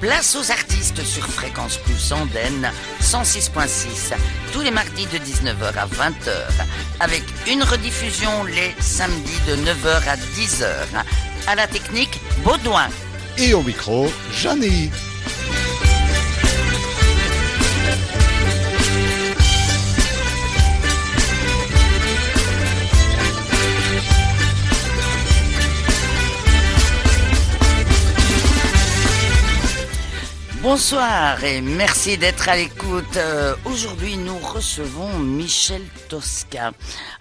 Place aux artistes sur Fréquence Plus Andenne 106.6 tous les mardis de 19h à 20h avec une rediffusion les samedis de 9h à 10h. À la technique, Baudouin. Et au micro, Jeanny. Bonsoir et merci d'être à l'écoute. Aujourd'hui, nous recevons Michel Tosca.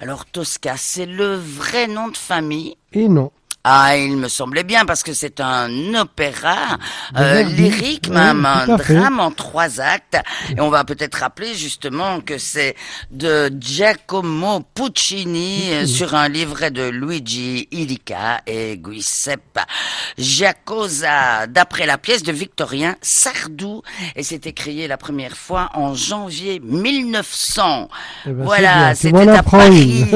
Alors, Tosca, c'est le vrai nom de famille? Et non. Ah, il me semblait bien parce que c'est un opéra lyrique, même un drame en 3 actes. Et on va peut-être rappeler justement que c'est de Giacomo Puccini sur un livret de Luigi Illica et Giuseppe Giacosa, d'après la pièce de Victorien Sardou. Et c'était créé la première fois en janvier 1900. Voilà, c'était à Paris.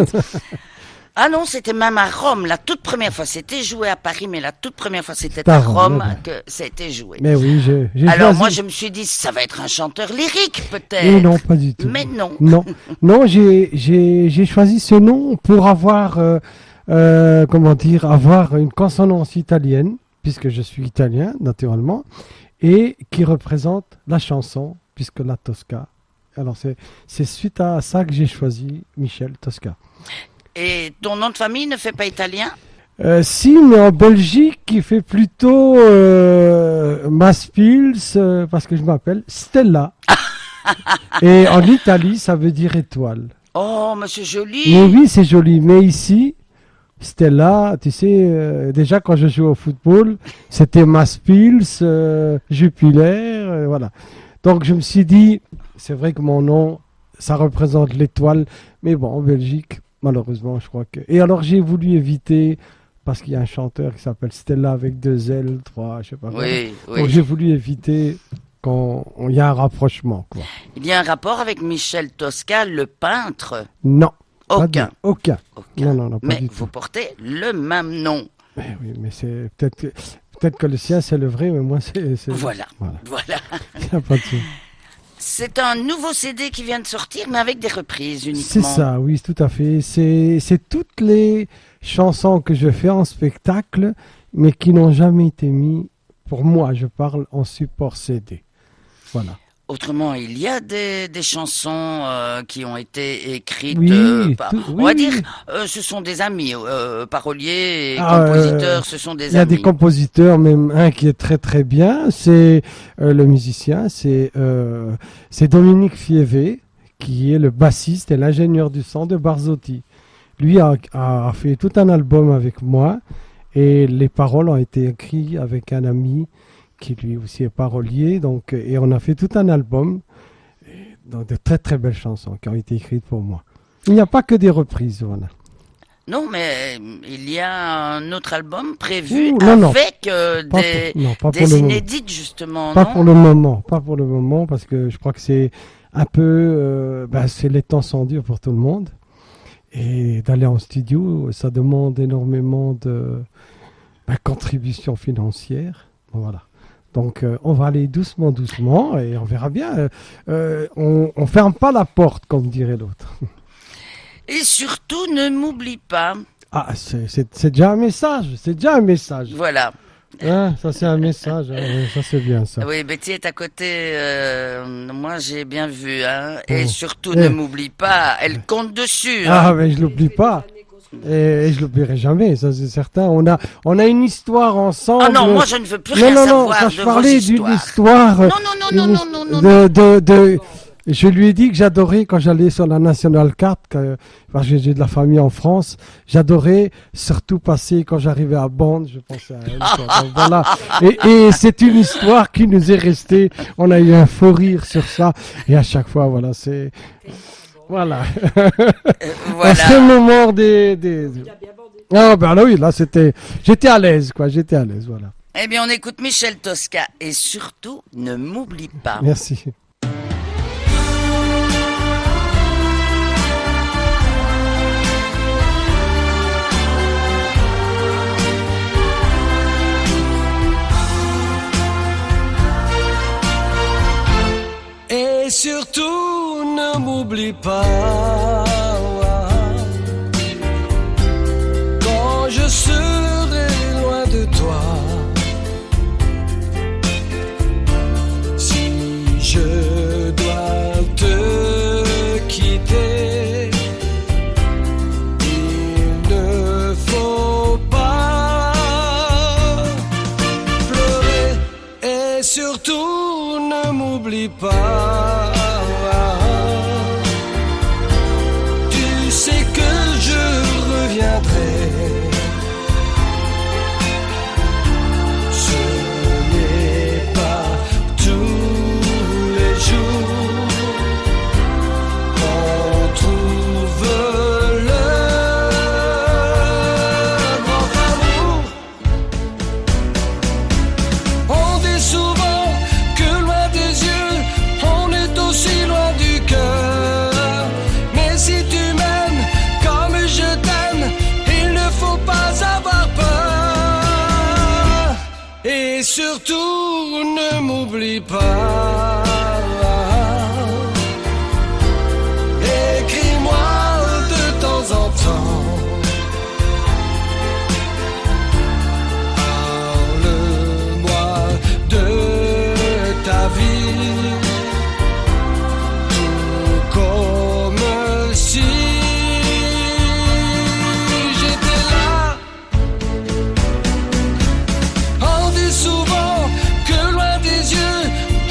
Ah non, c'était même à Rome. La toute première fois, c'était joué à Paris, mais la toute première fois, c'était à Rome que ça a été joué. Mais oui, alors moi, je me suis dit, ça va être un chanteur lyrique, peut-être. Mais non, pas du tout. Mais non. Non, j'ai choisi ce nom pour avoir, avoir une consonance italienne, puisque je suis italien, naturellement, et qui représente la chanson, puisque la Tosca. Alors, c'est suite à ça que j'ai choisi Michel Tosca. Et ton nom de famille ne fait pas italien? Si, mais en Belgique, il fait plutôt Maspils, parce que je m'appelle Stella. Et en Italie, ça veut dire étoile. Oh, mais c'est joli. Mais oui, c'est joli. Mais ici, Stella, tu sais, déjà quand je jouais au football, c'était Maspils, Jupiler, voilà. Donc je me suis dit, c'est vrai que mon nom, ça représente l'étoile. Mais bon, en Belgique... Malheureusement, je crois que... Et alors, j'ai voulu éviter, parce qu'il y a un chanteur qui s'appelle Stella avec 2 L, 3, je sais pas quoi. Oui. Donc, j'ai voulu éviter quand il y a un rapprochement, quoi. Il y a un rapport avec Michel Tosca, le peintre? Non. Aucun. Non, pas mais du vous tout. portez le même nom. Mais oui, mais c'est peut-être que le sien, c'est le vrai, mais moi, c'est... Voilà. Il n'y a pas de souci. C'est un nouveau CD qui vient de sortir, mais avec des reprises uniquement. C'est ça, oui, tout à fait. C'est toutes les chansons que je fais en spectacle, mais qui n'ont jamais été mis, pour moi, je parle, en support CD. Voilà. Autrement, il y a des chansons qui ont été écrites on va dire, ce sont des amis, paroliers et compositeurs, ce sont des amis. Il y a des compositeurs, même un qui est très très bien, c'est le musicien, c'est Dominique Fievé, qui est le bassiste et l'ingénieur du son de Barzotti. Lui a fait tout un album avec moi et les paroles ont été écrites avec un ami qui lui aussi est parolier, donc, et on a fait tout un album, donc de très très belles chansons qui ont été écrites pour moi. Il n'y a pas que des reprises, voilà. Non, mais il y a un autre album prévu avec des inédites, justement, pas pour le moment, parce que je crois que c'est un peu, c'est les temps sont durs pour tout le monde, et d'aller en studio, ça demande énormément de contributions financières, voilà. Donc, on va aller doucement et on verra bien. On ferme pas la porte, comme dirait l'autre. Et surtout, ne m'oublie pas. Ah, c'est déjà un message. Voilà. Hein, ça, c'est un message. Ça, c'est bien, ça. Oui, Betty est à côté. Moi, j'ai bien vu. Hein, et surtout, ne m'oublie pas. Elle compte dessus. Ah, mais je l'oublie pas. Et je l'oublierai jamais, ça c'est certain. On a une histoire ensemble. Ah non, moi je ne veux plus rien savoir quand de je parlais vos d'une histoires. Non. Je lui ai dit que j'adorais quand j'allais sur la National 4, parce que j'ai de la famille en France, j'adorais surtout passer quand j'arrivais à Bond, je pensais à elle. Donc, voilà. Et c'est une histoire qui nous est restée. On a eu un faux rire sur ça. Et à chaque fois, voilà, c'est... Voilà. Voilà. C'est le moment des... Ah ben là oui, là j'étais à l'aise, voilà. Eh bien, on écoute Michel Tosca et surtout, ne m'oublie pas. Merci. pas. Quand je serai loin de toi, si je dois te quitter, il ne faut pas pleurer et surtout ne m'oublie pas. Tu sais que je reviendrai. Ce n'est pas tous les jours qu'on trouve le grand amour. On dit souvent que loin des yeux, on est aussi loin du cœur. Mais si tu m'aimes comme je t'aime, il ne faut pas avoir peur. Et surtout, ne m'oublie pas. Écris-moi de temps en temps. Parle-moi de ta vie, tout comme si j'étais là. On dit souvent que loin des yeux,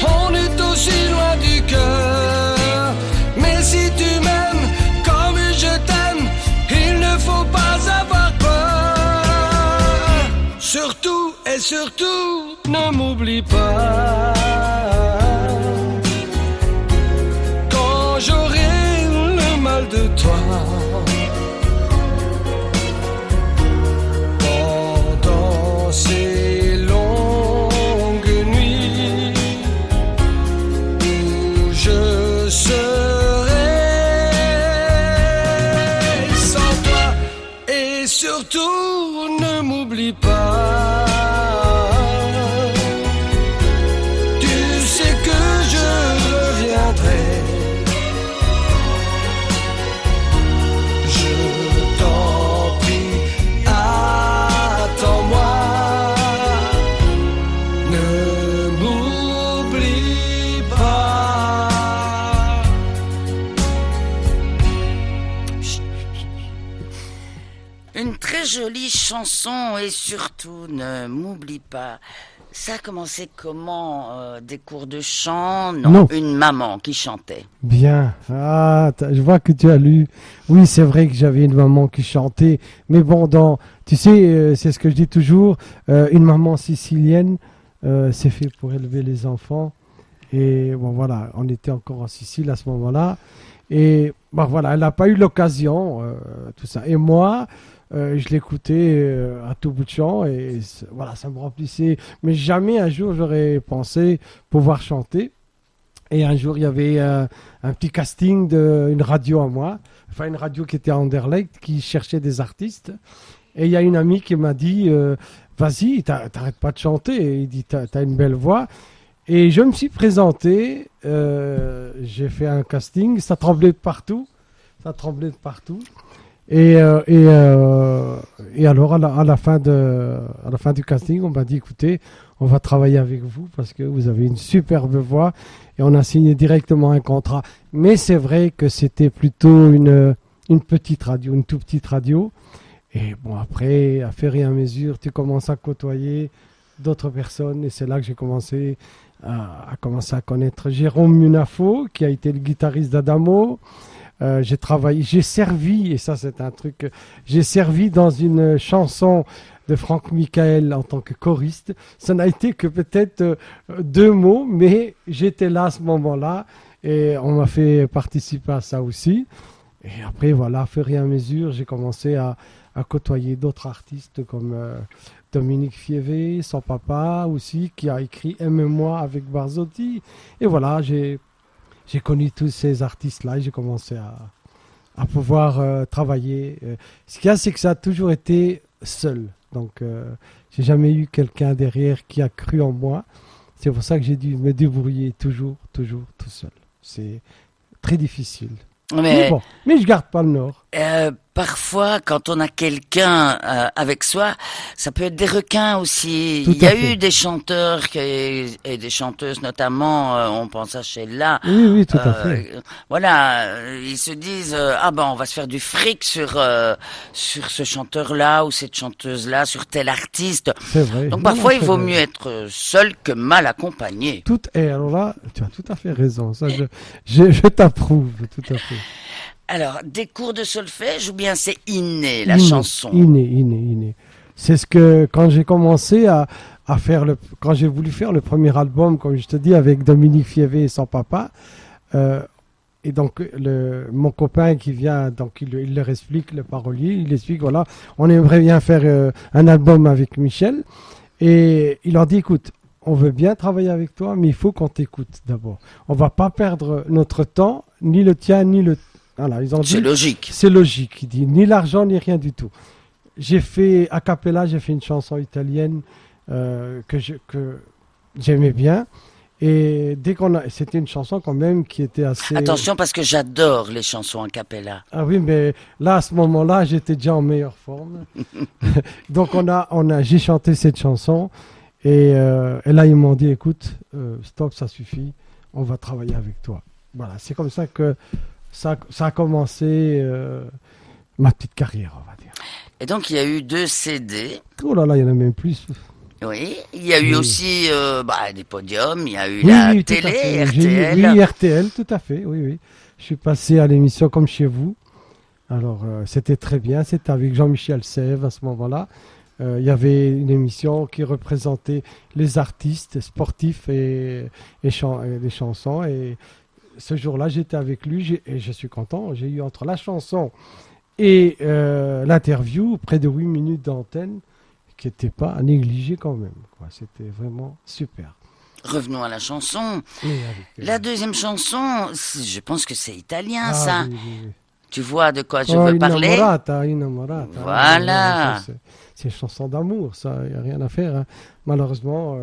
on est aussi loin du cœur. Mais si tu m'aimes comme je t'aime, il ne faut pas avoir peur. Surtout et surtout, ne m'oublie pas. Quand j'aurai le mal de toi, pendant ces longues nuits où je serai sans toi. Et surtout, ne m'oublie pas. Tu sais que je reviendrai. Je t'en prie, attends-moi. Ne m'oublie pas. Une très jolie chanson et surtout ne m'oublie pas. Ça a commencé comment des cours de chant? Non, une maman qui chantait. Bien. Ah, je vois que tu as lu. Oui, c'est vrai que j'avais une maman qui chantait. Mais bon, tu sais, c'est ce que je dis toujours. Une maman sicilienne, c'est fait pour élever les enfants. Et bon, voilà, on était encore en Sicile à ce moment-là. Et bon, voilà, elle n'a pas eu l'occasion, tout ça. Et moi, je l'écoutais à tout bout de champ et voilà, ça me remplissait. Mais jamais un jour j'aurais pensé pouvoir chanter. Et un jour, il y avait un petit casting d'une radio à moi, enfin une radio qui était à Anderlecht, qui cherchait des artistes. Et il y a une amie qui m'a dit, vas-y, t'arrêtes pas de chanter. Et il dit, t'as une belle voix. Et je me suis présenté, j'ai fait un casting, ça tremblait de partout. Et alors à la fin du casting, on m'a dit écoutez, on va travailler avec vous parce que vous avez une superbe voix et on a signé directement un contrat. Mais c'est vrai que c'était plutôt une petite radio, une toute petite radio. Et bon, après, à faire et à mesure, tu commences à côtoyer d'autres personnes et c'est là que j'ai commencé à connaître Jérôme Munafo, qui a été le guitariste d'Adamo. J'ai servi, et ça c'est un truc, j'ai servi dans une chanson de Franck Michael en tant que choriste. Ça n'a été que peut-être 2 mots, mais j'étais là à ce moment-là et on m'a fait participer à ça aussi. Et après, voilà, à fur et à mesure, j'ai commencé à côtoyer d'autres artistes comme Dominique Fievé, son papa aussi, qui a écrit Aime-moi avec Barzotti. Et voilà, j'ai connu tous ces artistes-là et j'ai commencé à pouvoir travailler. Ce qu'il y a, c'est que ça a toujours été seul. Donc, j'ai jamais eu quelqu'un derrière qui a cru en moi. C'est pour ça que j'ai dû me débrouiller toujours tout seul. C'est très difficile. Mais bon, mais je garde pas le Nord. Parfois, quand on a quelqu'un avec soi, ça peut être des requins aussi. Tout Il y à a fait. eu des chanteurs et des chanteuses notamment, on pense à Sheila. Oui, tout à fait. Voilà, ils se disent ah ben on va se faire du fric sur ce chanteur-là ou cette chanteuse-là, sur tel artiste. C'est vrai. Donc Non, parfois non, il vaut c'est vrai. mieux être seul que mal accompagné. Et alors là, tu as tout à fait raison. Ça, je t'approuve, tout à fait. Alors, des cours de solfège ou bien c'est inné la Inné, chanson? Inné. C'est ce que, quand j'ai commencé à faire quand j'ai voulu faire le premier album, comme je te dis, avec Dominique Fievé et son papa, et donc mon copain qui vient, donc il leur explique, le parolier, il explique, voilà, on aimerait bien faire un album avec Michel, et il leur dit, écoute, on veut bien travailler avec toi, mais il faut qu'on t'écoute d'abord. On va pas perdre notre temps, ni le tien, ni le... Voilà, ils ont dit, C'est logique. c'est logique, il dit, ni l'argent, ni rien du tout. J'ai fait, a cappella, j'ai fait une chanson italienne que j'aimais bien. Et dès c'était une chanson quand même qui était assez... Attention parce que j'adore les chansons a cappella. Ah oui, mais là, à ce moment-là, j'étais déjà en meilleure forme. Donc j'ai chanté cette chanson et là, ils m'ont dit, écoute, stop, ça suffit, on va travailler avec toi. Voilà, c'est comme ça que ça a commencé ma petite carrière, on va dire. Et donc il y a eu 2 CD. Oh là là, il y en a même plus. Oui, il y a eu Oui. aussi des podiums, il y a eu Oui, la oui, tout à télé, fait. RTL. Oui, RTL, tout à fait, oui. Je suis passé à l'émission Comme chez vous. Alors, c'était très bien. C'était avec Jean-Michel Sèvres à ce moment-là. Il y avait une émission qui représentait les artistes sportifs et les chansons. Et ce jour-là, j'étais avec lui et je suis content. J'ai eu entre la chanson et l'interview près de 8 minutes d'antenne qui n'était pas à négliger quand même, quoi. C'était vraiment super. Revenons à la chanson. Et avec, La deuxième chanson, je pense que c'est italien ça. Oui. Tu vois de quoi je veux parler? Innamorata. Voilà. C'est une chanson d'amour, ça, il n'y a rien à faire. Hein. Malheureusement,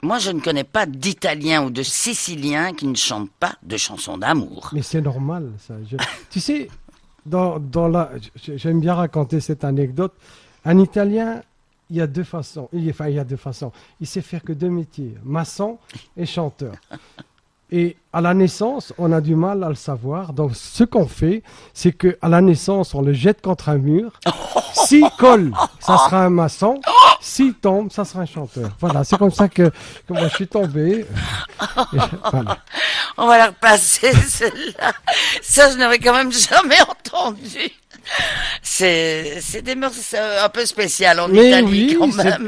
Moi je ne connais pas d'Italien ou de Sicilien qui ne chantent pas de chansons d'amour. mais c'est normal, ça. Tu sais, j'aime bien raconter cette anecdote. Un Italien, il y a deux façons. Il sait faire que 2 métiers, maçon et chanteur. Et à la naissance, on a du mal à le savoir. Donc, ce qu'on fait, c'est que à la naissance, on le jette contre un mur. S'il colle, ça sera un maçon. S'il tombe, ça sera un chanteur. Voilà, c'est comme ça que moi je suis tombé. Voilà. On va la repasser celle-là. Ça je n'avais quand même jamais entendu. C'est des mœurs un peu spéciales en Italie quand même.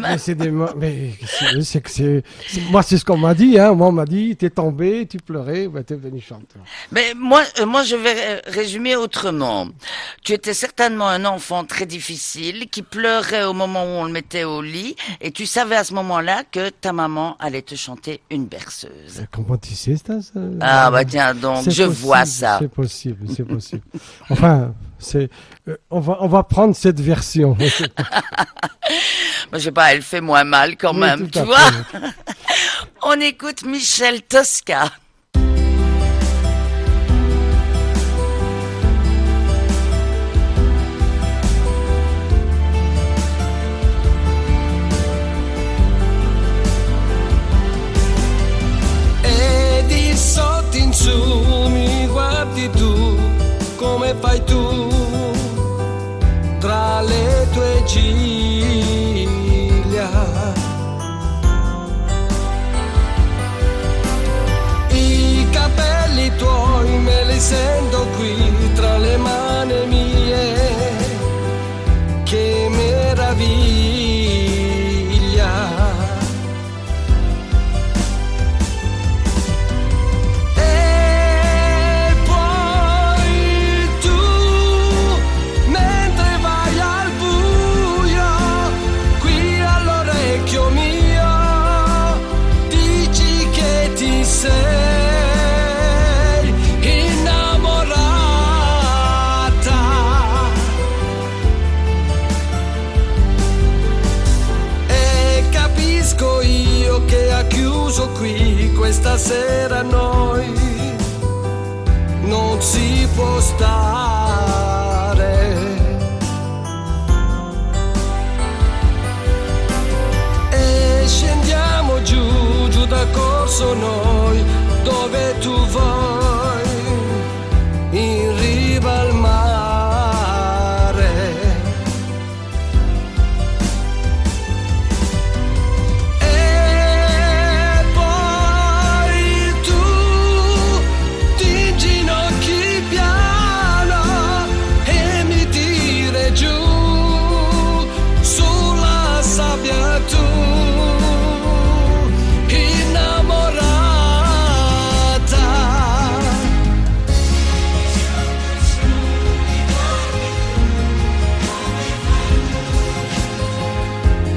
Moi, c'est ce qu'on m'a dit. Hein. Moi, on m'a dit, t'es tombé, tu pleurais, ben, t'es devenu chanteur. Mais moi, je vais résumer autrement. Tu étais certainement un enfant très difficile qui pleurait au moment où on le mettait au lit et tu savais à ce moment-là que ta maman allait te chanter une berceuse. Comment tu sais ça? Ah bah tiens donc, je vois ça. C'est possible. Enfin, on va prendre cette version. Je sais pas, elle fait moins mal quand Oui, même, tout tu à vois. fait. On écoute Michel Tosca. E di sotto in su mi guardi tu, come fai tu, tra le tue ciglia. I capelli tuoi me li sento qui tra le mani mie, che meraviglia. E poi tu, mentre vai al buio, qui all'orecchio mio, dici che ti sei innamorata. E capisco io che ha chiuso qui questa sera noi non si può stare. E scendiamo giù, giù da Corso noi, dove tu vuoi, in riva al mare. E poi tu ti inginocchi piano e mi tiri giù sulla sabbia tu,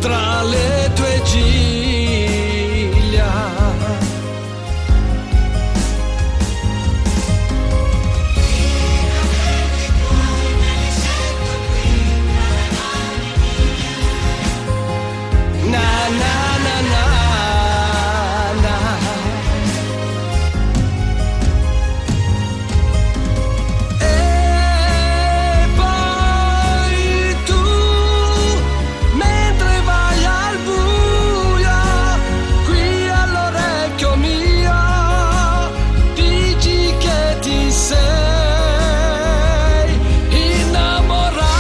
tra le tue giglia. Na na na na na. E poi tu, mentre vai al buio, qui all'orecchio mio, dici che ti sei innamorata.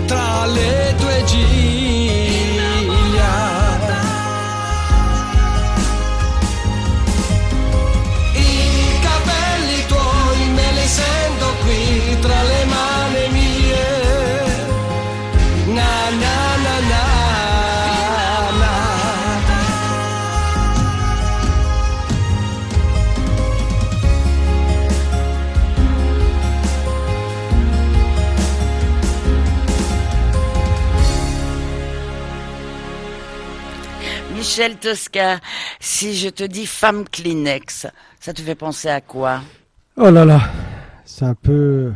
Tra le tue giglia. I capelli tuoi me li sento qui tra le mani mie. Na na na na na. Michel Tosca, si je te dis femme Kleenex, ça te fait penser à quoi? Oh là là, c'est un peu...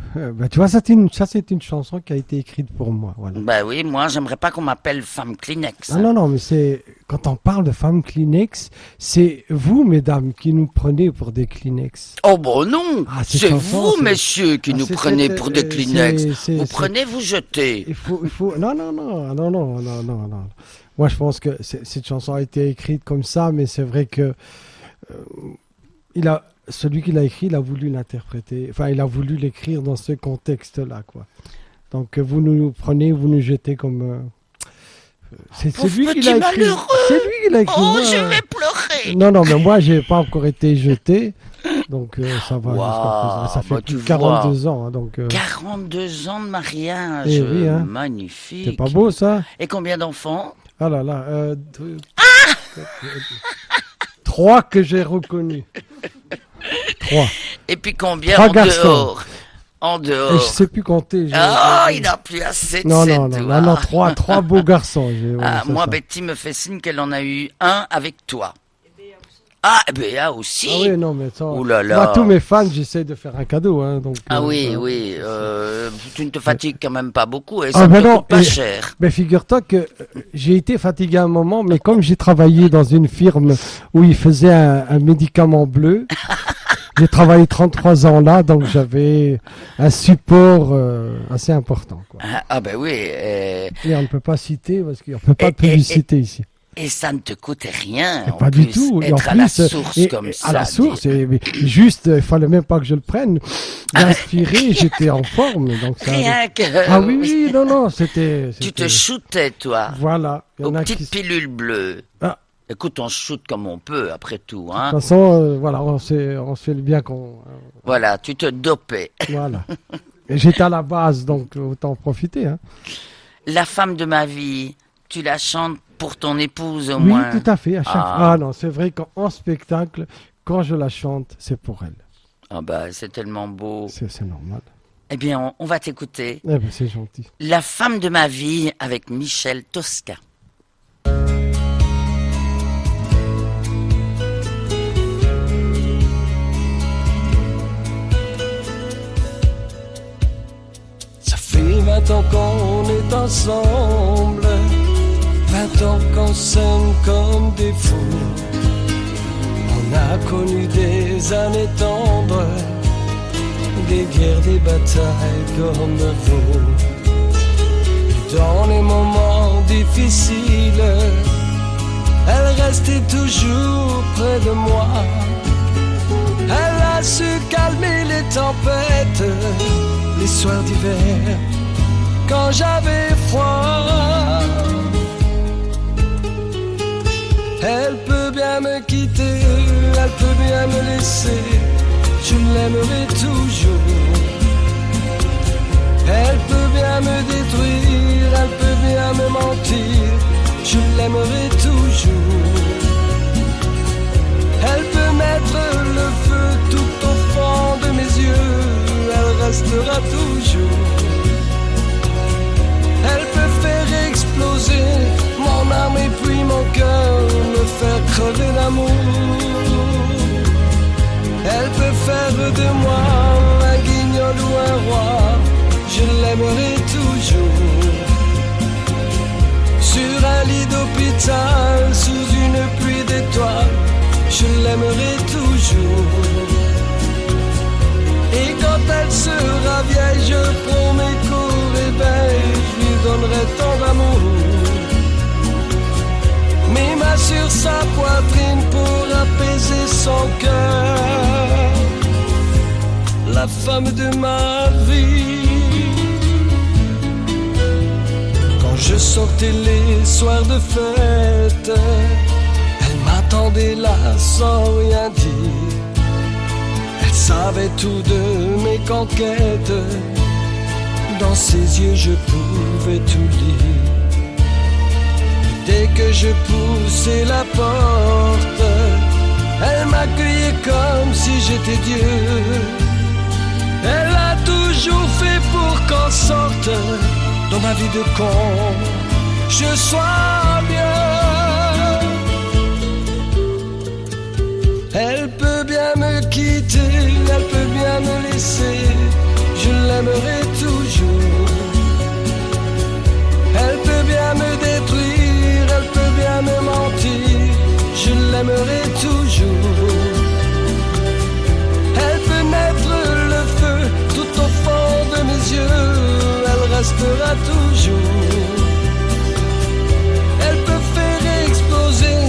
tu vois, ça c'est une chanson qui a été écrite pour moi. Voilà. Bah oui, moi j'aimerais pas qu'on m'appelle femme Kleenex. Ah non, non, mais c'est... Quand on parle de femme Kleenex, c'est vous, mesdames, qui nous prenez pour des Kleenex. Oh bon non, Ah, cette c'est chanson, vous c'est- messieurs qui Ah, nous c'est- prenez c'est- pour des Kleenex. Vous c'est- prenez, vous jetez. Il faut... Non, non, non, non, non, non, non, non. Moi, je pense que cette chanson a été écrite comme ça, mais c'est vrai que... celui qui l'a écrit, il a voulu l'interpréter. Enfin, il a voulu l'écrire dans ce contexte-là, quoi. Donc, vous nous prenez, vous nous jetez comme... c'est Pauvre lui qui petit l'a écrit. malheureux. C'est lui qui l'a écrit. Oh, moi, je vais pleurer. Non, non, mais moi, j'ai pas encore été jeté. Donc, ça va Waouh, jusqu'à présent. Ça fait bah, plus tu de 42 ans. Hein, donc, 42 ans de mariage, Eh oui, hein. magnifique. c'est pas beau, ça? Et combien d'enfants? Ah là là. 3 que j'ai reconnus. 3. Et puis combien 3 en garçons. dehors? En Et je dehors. sais plus compter. Oh, il n'a plus assez de Non, ses non, non, doigts. non, 3 beaux garçons. Ah, c'est moi, ça. Betty me fait signe qu'elle en a eu un avec toi. Ah, et Béa aussi. Ah oui, non, mais ça. Ouh là là. Moi, tous mes fans, j'essaie de faire un cadeau. Hein, donc, Ah oui, oui. Tu ne te fatigues quand même pas beaucoup et Ah, ça ne ben te non, coûte pas et- cher. Mais figure-toi que j'ai été fatigué un moment, mais comme j'ai travaillé dans une firme où ils faisaient un médicament bleu, j'ai travaillé 33 ans là, donc j'avais un support assez important. Quoi. Ah ben oui. Et on ne peut pas citer parce qu'il n'y a pas de Et- publicité ici. Et ça ne te coûte rien. Et en pas du plus, tout. Et en Être à la plus, source et- comme et ça. à la dis- source, mais juste, il fallait même pas que je le prenne. Inspiré, j'étais en forme. Donc ça Rien que. Ah oui, oui, non, non, c'était... Tu te shootais, toi, Voilà. Il y aux en a qui... petites pilules bleues. Ah. Écoute, on shoot comme on peut, après tout. De Hein. toute façon, voilà, on se fait le bien qu'on... Voilà, tu te dopais. voilà. Et j'étais à la base, donc autant en profiter. Hein. La femme de ma vie, tu la chantes pour ton épouse au Oui, moins. tout à fait. À chaque... Ah. Ah non, c'est vrai qu'en spectacle, quand je la chante, c'est pour elle. Ah bah, c'est tellement beau. C'est normal. Eh bien, on va t'écouter. Eh ben, c'est gentil. La femme de ma vie avec Michel Tosca. Ça fait 20 ans qu'on est ensemble, 20 temps qu'on s'aime comme des fous. On a connu des années tendres, des guerres, des batailles comme vous. Et dans les moments difficiles, elle restait toujours près de moi. Elle a su calmer les tempêtes, les soirs d'hiver, quand j'avais froid. Elle peut bien me quitter, elle peut bien me laisser, je l'aimerai toujours. Elle peut bien me détruire, elle peut bien me mentir, je l'aimerai toujours. Elle peut mettre le feu tout au fond de mes yeux, elle restera toujours. Elle peut faire exploser mon âme et puis mon cœur, me faire crever d'amour. Elle peut faire de moi un guignol ou un roi, je l'aimerai toujours. Sur un lit d'hôpital, sous une pluie d'étoiles, je l'aimerai toujours. Et quand elle sera vieille, je promets qu'au réveil, je lui donnerai tant d'amour. Mes mains sur sa poitrine pour apaiser son cœur, la femme de ma vie. Quand je sortais les soirs de fête, elle m'attendait là sans rien dire. Elle savait tout de mes conquêtes, dans ses yeux je pouvais tout lire. Dès que je poussais la porte, elle m'accueillait comme si j'étais Dieu. Elle a toujours fait pour qu'en sorte, dans ma vie de con, je sois bien. Elle peut bien me quitter, elle peut bien me laisser, je l'aimerai toujours. Elle peut bien me détruire, elle peut bien me mentir, je l'aimerai toujours. Elle peut mettre le feu tout au fond de mes yeux, elle restera toujours. Elle peut faire exploser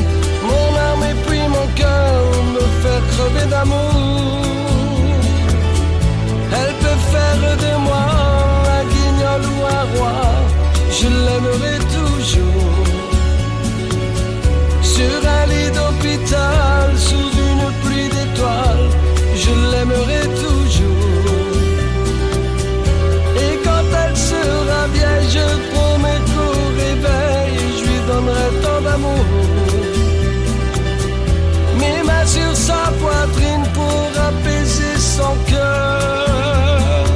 mon âme et puis mon cœur, me faire crever d'amour. Elle peut faire de moi un guignol ou un roi, je l'aimerai toujours. Sur un lit d'hôpital, sous une pluie d'étoiles, je l'aimerai toujours. Et quand elle sera vieille, je promets qu'au réveil, je lui donnerai tant d'amour. Mes mains sur sa poitrine pour apaiser son cœur,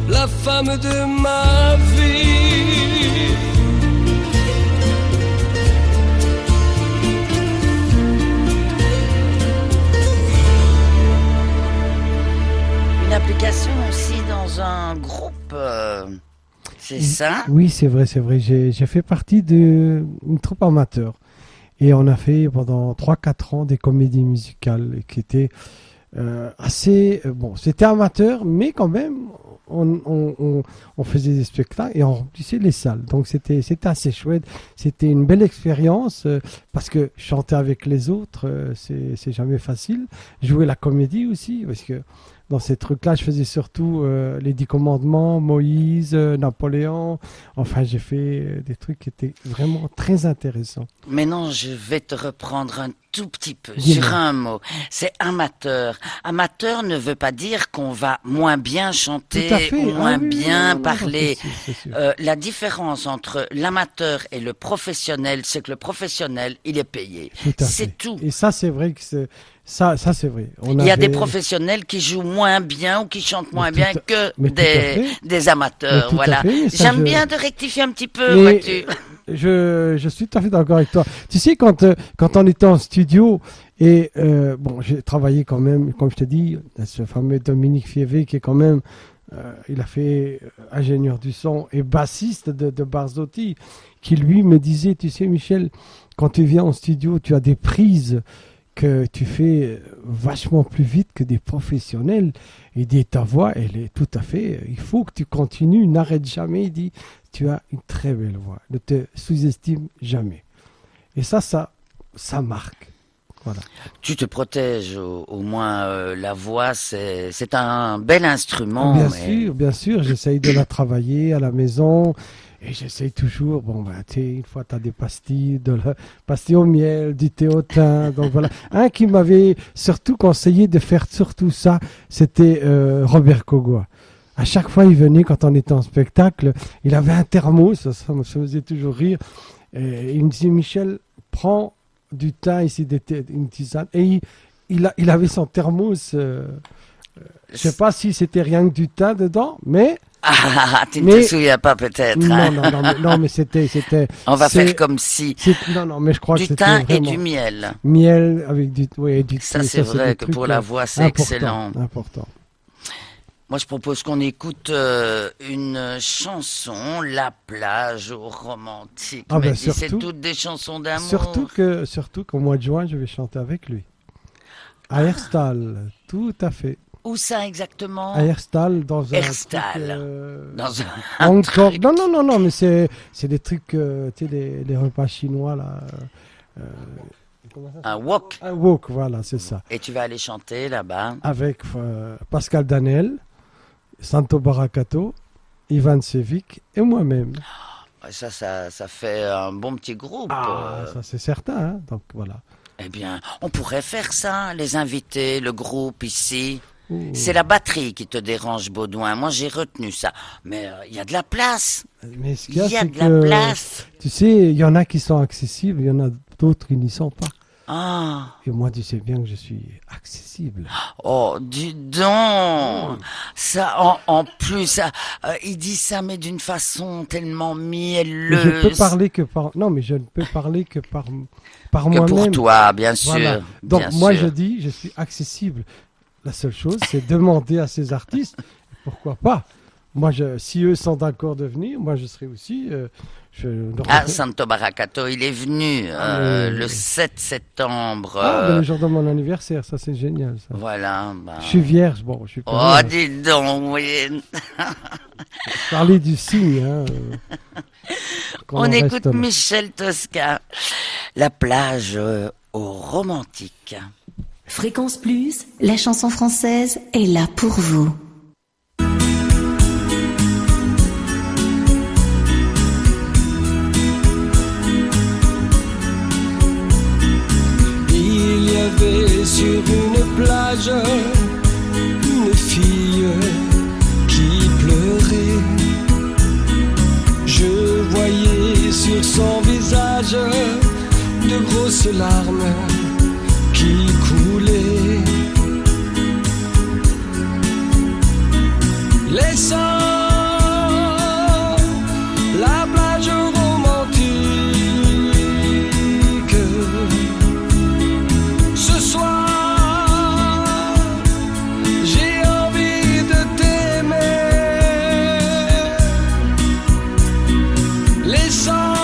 la femme de ma vie. Une application aussi dans un groupe, c'est ça? Oui, c'est vrai, c'est vrai. J'ai fait partie d'une troupe amateur. Et on a fait pendant 3-4 ans des comédies musicales qui étaient assez... bon, c'était amateur, mais quand même, on faisait des spectacles et on remplissait les salles. Donc c'était assez chouette. C'était une belle expérience parce que chanter avec les autres, c'est jamais facile. Jouer la comédie aussi, parce que dans ces trucs-là, je faisais surtout les 10 commandements, Moïse, Napoléon. Enfin, j'ai fait des trucs qui étaient vraiment très intéressants. Maintenant, je vais te reprendre un tout petit peu Dis-moi. sur un mot. C'est amateur. Amateur ne veut pas dire qu'on va moins bien chanter Tout à fait. ou moins oui, bien non, parler. c'est sûr. La différence entre l'amateur et le professionnel, c'est que le professionnel, il est payé. Tout à fait. C'est tout. Et ça, c'est vrai que ça, c'est vrai. Il y a des professionnels qui jouent moins bien ou qui chantent moins bien que des amateurs. Voilà. J'aime bien de rectifier un petit peu, vois-tu. Je suis tout à fait d'accord avec toi. Tu sais, quand on était en studio, et bon, j'ai travaillé quand même, comme je te dis, ce fameux Dominique Fievé, qui est quand même il a fait ingénieur du son et bassiste de Barzotti, qui lui me disait, tu sais Michel, quand tu viens en studio, tu as des prises que tu fais vachement plus vite que des professionnels. Il dit, ta voix, elle est tout à fait, il faut que tu continues, n'arrête jamais. Il dit, tu as une très belle voix, ne te sous-estime jamais. Et ça marque. Voilà. Tu te protèges au moins, la voix, c'est un bel instrument. Bien sûr, j'essaye de la travailler à la maison. Et j'essaye toujours, une fois tu as des pastilles, pastilles au miel, du thé au thym, donc voilà. Un qui m'avait surtout conseillé de faire surtout ça, c'était Robert Kogwa. À chaque fois, il venait quand on était en spectacle, il avait un thermos, ça me faisait toujours rire. Et il me disait, Michel, prends du thym ici, une tisane. Et il avait son thermos, je sais pas si c'était rien que du thym dedans, mais... tu ne te souviens pas peut-être. Non, mais c'était. On va faire comme si. Non, mais je crois que du c'était thym et vraiment du miel. Miel avec du thé. Ça, c'est vrai que pour la voix, c'est excellent. Important. Moi, je propose qu'on écoute une chanson, La plage romantique. C'est toutes des chansons d'amour. Surtout qu'au mois de juin, je vais chanter avec lui. À Herstal, tout à fait. Où ça exactement? À Herstal, dans un dans un truc. Non, mais c'est des trucs, tu sais, les repas chinois, là. Un wok. Un wok, voilà, c'est ça. Et tu vas aller chanter là-bas? Avec Pascal Danel, Santo Baracato, Ivan Sevic et moi-même. Ça fait un bon petit groupe. Ça c'est certain, hein, donc voilà. Eh bien, on pourrait faire ça, les invités, le groupe ici. C'est la batterie qui te dérange, Baudouin. Moi, j'ai retenu ça. Mais il y a de la place. Mais ce qu'il y a, c'est que, place. Tu sais, il y en a qui sont accessibles, il y en a d'autres qui n'y sont pas. Et moi, tu sais bien que je suis accessible. Oh, dis donc. Ça, en plus, il dit ça, mais d'une façon tellement mielleuse. Mais je peux parler que par... Non, mais je ne peux parler que par moi-même. Pour toi, bien sûr. Voilà. Donc, moi, je dis, je suis accessible. La seule chose, c'est demander à ces artistes, pourquoi pas. Moi, si eux sont d'accord de venir, moi, je serai aussi... Santo Baracato, il est venu le 7 septembre. Le jour de mon anniversaire, ça c'est génial. Ça. Voilà. Je suis vierge, je suis pas dis donc, oui. Parler du signe. Hein, on écoute Michel Tosca, La plage au romantique. Fréquence Plus, la chanson française est là pour vous. Il y avait sur une plage une fille qui pleurait. Je voyais sur son visage de grosses larmes qui coulaient, laissant la plage romantique. Ce soir, j'ai envie de t'aimer, laissant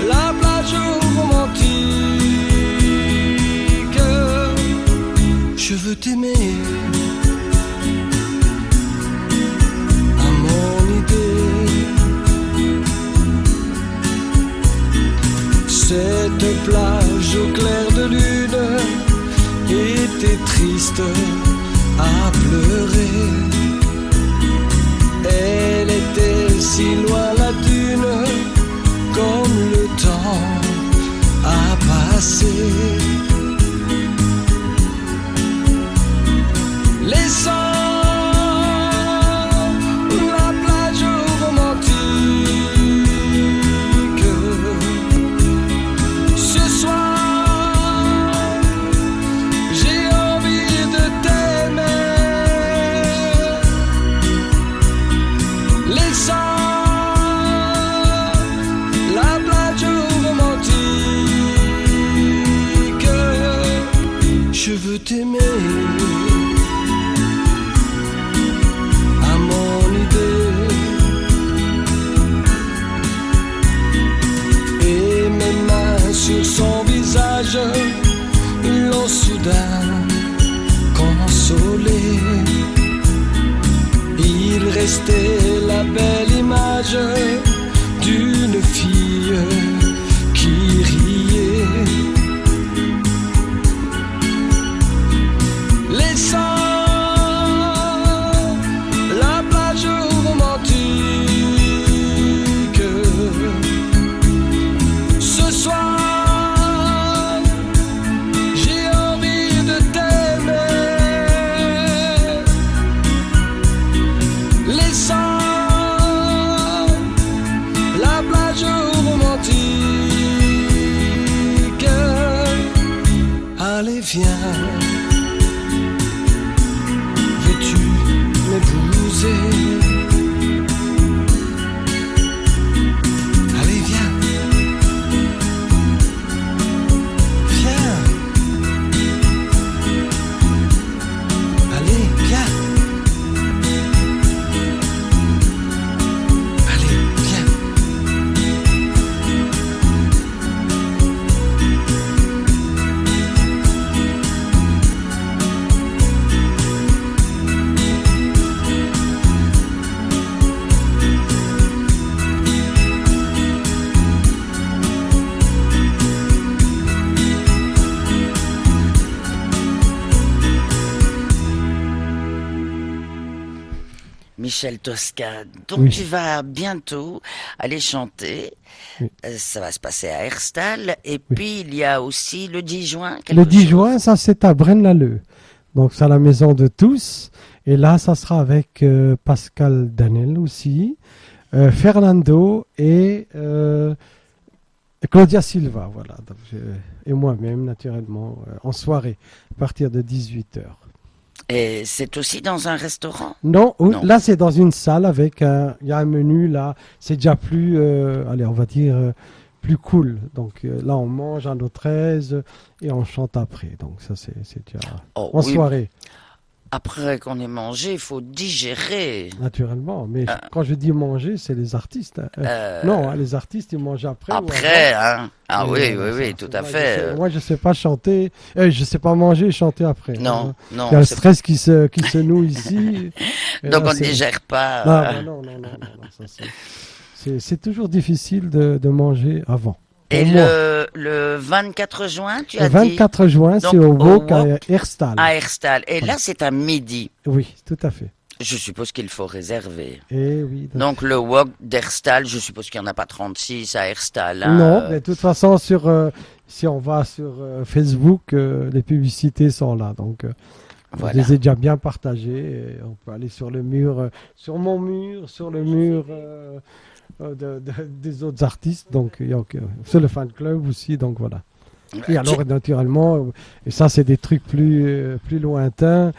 la plage romantique. Je veux t'aimer à mon idée. Cette plage au clair de lune était triste à pleurer. Elle était si loin la dune, comme le temps a passé, laissant la plage romantique. Ce soir, j'ai envie de t'aimer, laissant la plage romantique. Je veux t'aimer soudain consolé. Il restait la belle image d'une fille qui riait, laissant la plage romantique. Ce soir, j'ai envie de t'aimer, laissant la plage romantique. Allez, viens, veux-tu m'épouser? Allez, viens, viens. Allez, viens. Allez, viens. Michel Tosca, donc Oui. tu vas bientôt aller chanter. Oui. Ça va se passer à Herstal. Et puis il y a aussi le 10 juin. Le 10 chose. juin, ça c'est à Braine-l'Alleud. Donc c'est à la maison de tous. Et là, ça sera avec Pascal Danel aussi, Fernando et Claudia Silva. Voilà. Donc, et moi-même, naturellement, en soirée, à partir de 18h. Et c'est aussi dans un restaurant. Non, Non. là c'est dans une salle avec il y a un menu là, c'est déjà plus, allez on va dire plus cool. Donc là on mange à nos 13 et on chante après. Donc ça c'est déjà Oh, en oui. soirée Après qu'on ait mangé, il faut digérer. naturellement. Mais quand je dis manger, c'est les artistes. Hein. Euh, Non, hein, les artistes ils mangent après. ou Après, avant. hein. Ah Et oui, voilà, oui, oui, ça, tout c'est- à moi, fait. Moi je sais pas chanter, je sais pas manger et chanter après. Non, Hein. non. Il y a le c'est- stress qui se noue ici. Et Donc là, on ne c'est- digère pas. Ah, bah non, ça, c'est toujours difficile de manger avant. Et Pour moi. le 24 juin, tu Le as dit 24 juin, Donc, c'est au au Wok à Wok. Herstal. à Herstal. Et Voilà. là, c'est à midi. Oui, tout à fait. Je suppose qu'il faut réserver. Et oui. Donc le wok d'Herstal, je suppose qu'il n'y en a pas 36 à Herstal. Hein. Non, mais de toute façon, si on va sur Facebook, les publicités sont là. Donc, je Voilà. les ai déjà bien partagées. Et on peut aller sur le mur, sur mon mur, sur le mur des autres artistes. Donc, il y a, sur le fan club aussi. Donc, voilà. Et alors, naturellement, et ça, c'est des trucs plus lointains.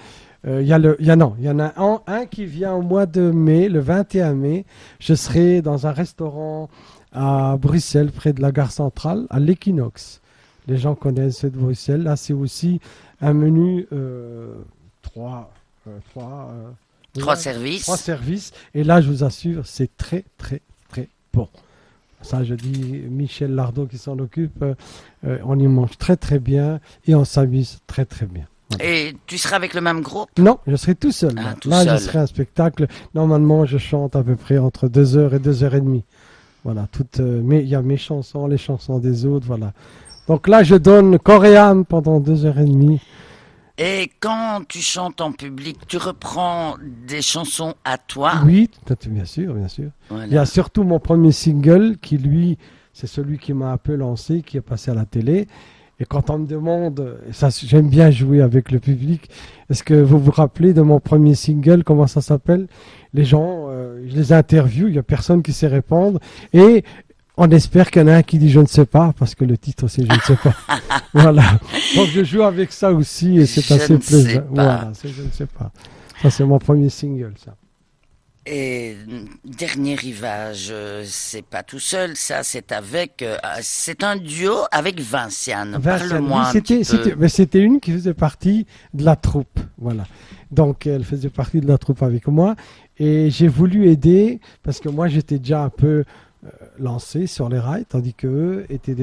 Il y en a un qui vient au mois de mai, le 21 mai. Je serai dans un restaurant à Bruxelles, près de la gare centrale, à l'Equinox. Les gens connaissent ceux de Bruxelles. Là, c'est aussi un menu trois services. 3 services. Et là, je vous assure, c'est très, très, très bon. Ça, je dis Michel Lardot qui s'en occupe. On y mange très, très bien et on s'amuse très, très bien. Et tu seras avec le même groupe? Non, je serai tout seul. Ah, là, tout Là, seul. je serai un spectacle. Normalement, je chante à peu près entre 2h et 2h30. Voilà, mais il y a mes chansons, les chansons des autres, voilà. Donc là, je donne corps et âme pendant 2h30. Et quand tu chantes en public, tu reprends des chansons à toi? Oui, bien sûr, bien sûr. Voilà. Il y a surtout mon premier single qui, lui, c'est celui qui m'a un peu lancé, qui est passé à la télé. Et quand on me demande, et ça, j'aime bien jouer avec le public, est-ce que vous vous rappelez de mon premier single, comment ça s'appelle? Les gens, je les interviewe, il n'y a personne qui sait répondre. Et on espère qu'il y en a un qui dit je ne sais pas, parce que le titre c'est je ne sais pas. Voilà. Donc je joue avec ça aussi et c'est Je assez ne sais plaisant. pas. Voilà, c'est je ne sais pas. Ça c'est mon premier single, ça. Et dernier rivage, c'est pas tout seul, ça, c'est avec, c'est un duo avec Vinciane. Parle-moi un petit peu. Mais c'était une qui faisait partie de la troupe, voilà. Donc elle faisait partie de la troupe avec moi et j'ai voulu aider parce que moi j'étais déjà un peu lancé sur les rails, tandis que eux étaient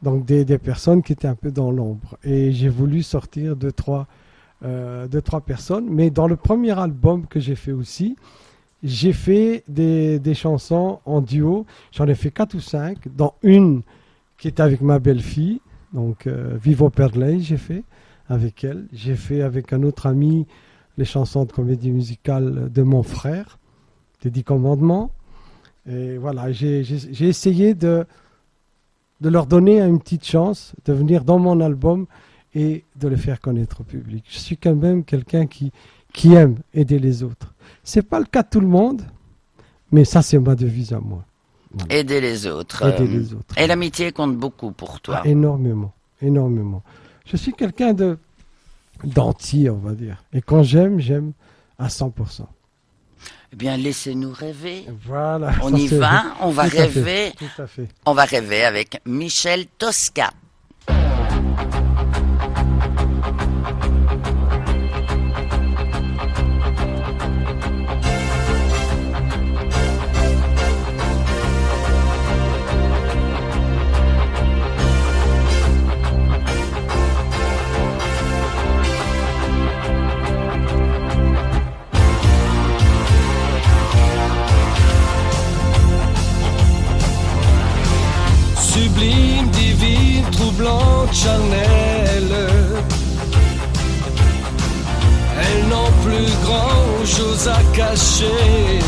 Donc des personnes qui étaient un peu dans l'ombre. Et j'ai voulu sortir deux, trois personnes. Mais dans le premier album que j'ai fait aussi, j'ai fait des chansons en duo. J'en ai fait 4 ou 5, dont une qui est avec ma belle-fille. Donc Vivo Perley, j'ai fait avec elle. J'ai fait avec un autre ami les chansons de comédie musicale de mon frère, les 10 commandements. Et voilà, j'ai essayé de leur donner une petite chance de venir dans mon album et de le faire connaître au public. Je suis quand même quelqu'un qui aime aider les autres. C'est pas le cas de tout le monde, mais ça c'est ma devise à moi. Voilà. Aider les autres. Aider les autres. Et l'amitié compte beaucoup pour toi. Énormément, énormément. Je suis quelqu'un d'entier, on va dire. Et quand j'aime à 100%. Eh bien, laissez-nous rêver. Voilà. On y va, on va rêver. Tout à fait. On va rêver avec Michel Tosca. Sublime, divine, troublante, charnelle. Elles n'ont plus grand chose à cacher.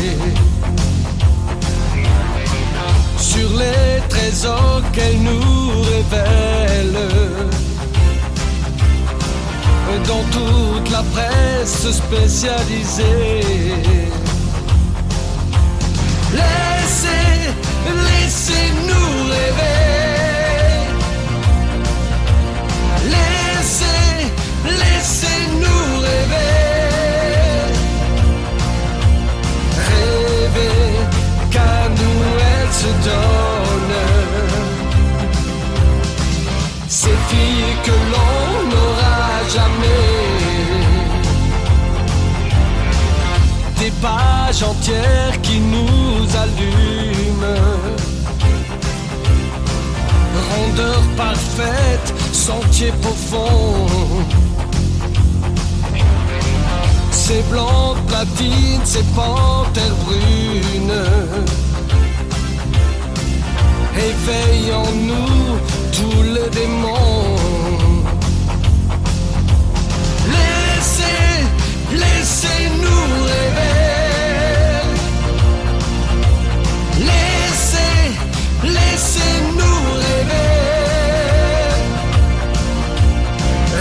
Sur les trésors qu'elles nous révèlent, dans toute la presse spécialisée. Laissez-nous rêver. Laissez-nous rêver. Rêver qu'à nous elle se donne. Ces filles que l'on n'aura jamais. Des pages entières qui nous allument. Rondeur parfaite, sentier profond. Ces blancs platines, ces panthères brunes. Éveillent en nous tous les démons. Laissez-nous rêver. Laissez-nous rêver.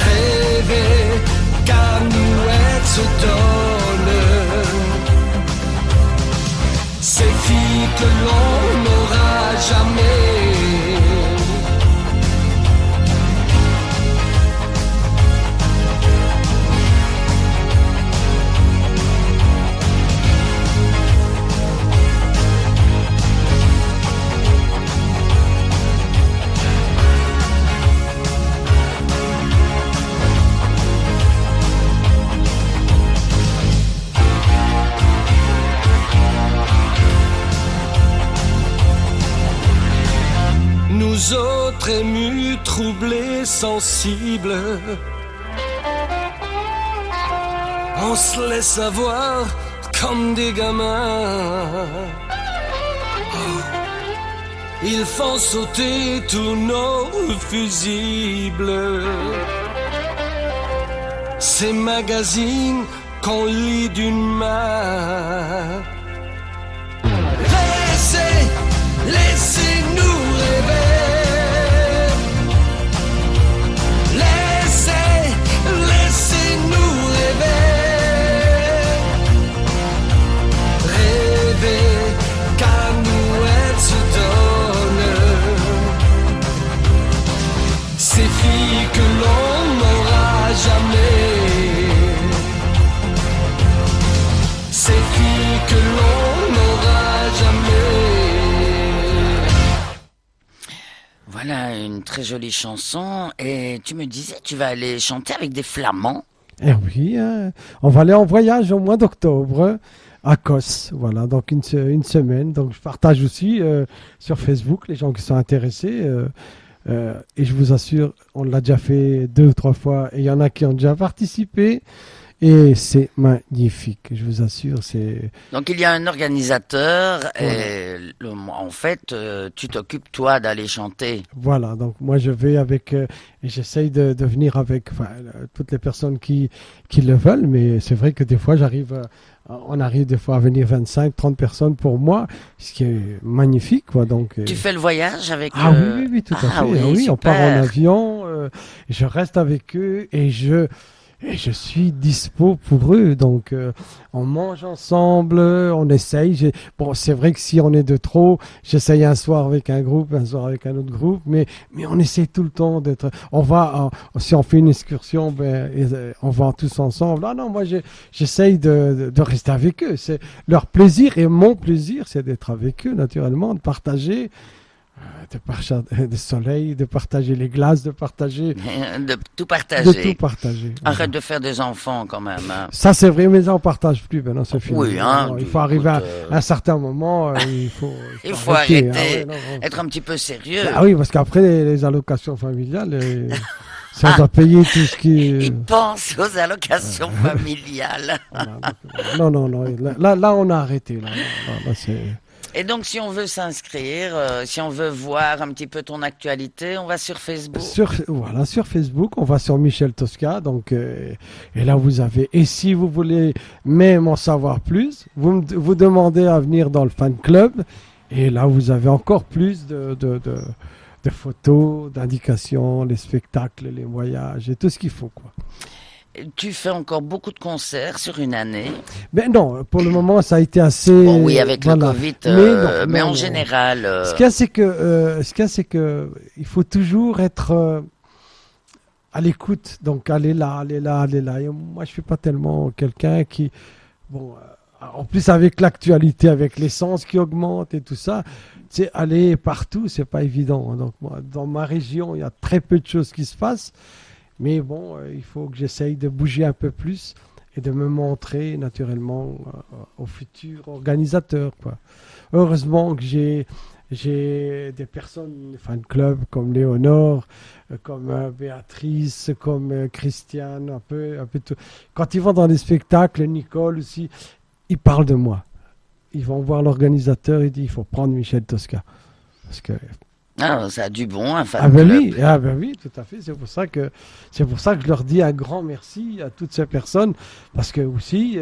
Rêver qu'à nous elle se donne. Ces filles que l'on n'aura jamais. Nous autres émus, troublés, sensibles, on se laisse avoir comme des gamins. Oh, ils font sauter tous nos fusibles. Ces magazines qu'on lit d'une main. Laissez-nous rêver. Laissez-nous rêver. Rêver qu'à nous elle se donne. Ces filles que l'on n'aura jamais. Ces filles que l'on n'aura jamais. Voilà une très jolie chanson. Et tu me disais, tu vas aller chanter avec des Flamands. Eh oui, on va aller en voyage au mois d'octobre à Kos. Voilà, donc une semaine. Donc je partage aussi sur Facebook les gens qui sont intéressés. Et je vous assure, on l'a déjà fait 2 ou 3 fois et il y en a qui ont déjà participé. Et c'est magnifique, je vous assure. Donc il y a un organisateur et en fait, tu t'occupes toi d'aller chanter. Voilà, donc moi je vais avec, et j'essaye de venir avec toutes les personnes qui le veulent, mais c'est vrai que des fois on arrive des fois à venir 25, 30 personnes pour moi, ce qui est magnifique, quoi. Donc, tu fais le voyage avec Ah oui, tout à fait. Oui, on part en avion, je reste avec eux et je suis dispo pour eux, donc on mange ensemble, on essaye. Bon, c'est vrai que si on est de trop, j'essaye un soir avec un groupe, un soir avec un autre groupe, mais on essaie tout le temps d'être. Si on fait une excursion, on va tous ensemble. Ah non, moi j'essaye de rester avec eux. C'est leur plaisir et mon plaisir, c'est d'être avec eux, naturellement, de partager. De partager le soleil, de partager les glaces, de partager... De tout partager. De tout partager. Arrête de faire des enfants quand même. Hein. Ça c'est vrai, mais ça on partage plus, maintenant c'est fini. Oui, hein, il faut arriver à un certain moment, il faut arrêter, être un petit peu sérieux. Ah oui, parce qu'après les allocations familiales, ça doit payer tout ce qui... Il pense aux allocations familiales. Non, là on a arrêté. Là c'est... Et donc, si on veut s'inscrire, si on veut voir un petit peu ton actualité, on va sur Facebook. Sur Facebook, on va sur Michel Tosca. Donc, et là, vous avez. Et si vous voulez même en savoir plus, vous demandez à venir dans le fan club. Et là, vous avez encore plus de photos, d'indications, les spectacles, les voyages et tout ce qu'il faut, quoi. Tu fais encore beaucoup de concerts sur une année? Ben non, pour le moment, ça a été assez... Bon, oui, avec le Covid, mais en général... Ce qu'il y a, c'est que il faut toujours être à l'écoute. Donc, aller là. Et moi, je suis pas tellement quelqu'un qui... Bon, en plus, avec l'actualité, avec l'essence qui augmente et tout ça, tu sais, aller partout, c'est pas évident. Donc, moi, dans ma région, il y a très peu de choses qui se passent. Mais bon, il faut que j'essaye de bouger un peu plus et de me montrer naturellement aux futurs organisateurs, quoi. Heureusement que j'ai des personnes, fan club comme Léonore, comme Béatrice, comme Christiane, un peu tout. Quand ils vont dans les spectacles, Nicole aussi, ils parlent de moi. Ils vont voir l'organisateur et disent il faut prendre Michel Tosca. Parce que... Ah, ça a du bon, un fan club. Oui, tout à fait. C'est pour ça que je leur dis un grand merci à toutes ces personnes, parce que aussi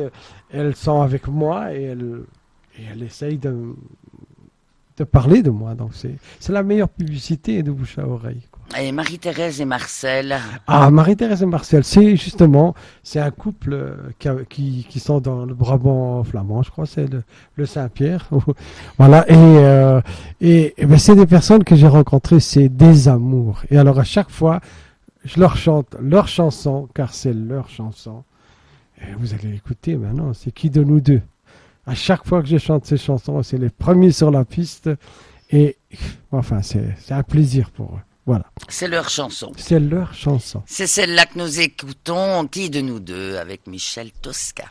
elles sont avec moi et elles essayent de parler de moi. Donc c'est la meilleure publicité de bouche à oreille, quoi. Et Marie-Thérèse et Marcel. Ah, Marie-Thérèse et Marcel, c'est un couple qui sont dans le Brabant flamand, je crois, c'est le Saint-Pierre. Voilà, et ben, c'est des personnes que j'ai rencontrées, c'est des amours. Et alors à chaque fois, je leur chante leur chanson, car c'est leur chanson. Et vous allez l'écouter maintenant, c'est Qui de nous deux? À chaque fois que je chante ces chansons, c'est les premiers sur la piste. Et enfin, c'est un plaisir pour eux. Voilà. C'est leur chanson. C'est leur chanson. C'est celle-là que nous écoutons, Qui de nous deux, avec Michel Tosca.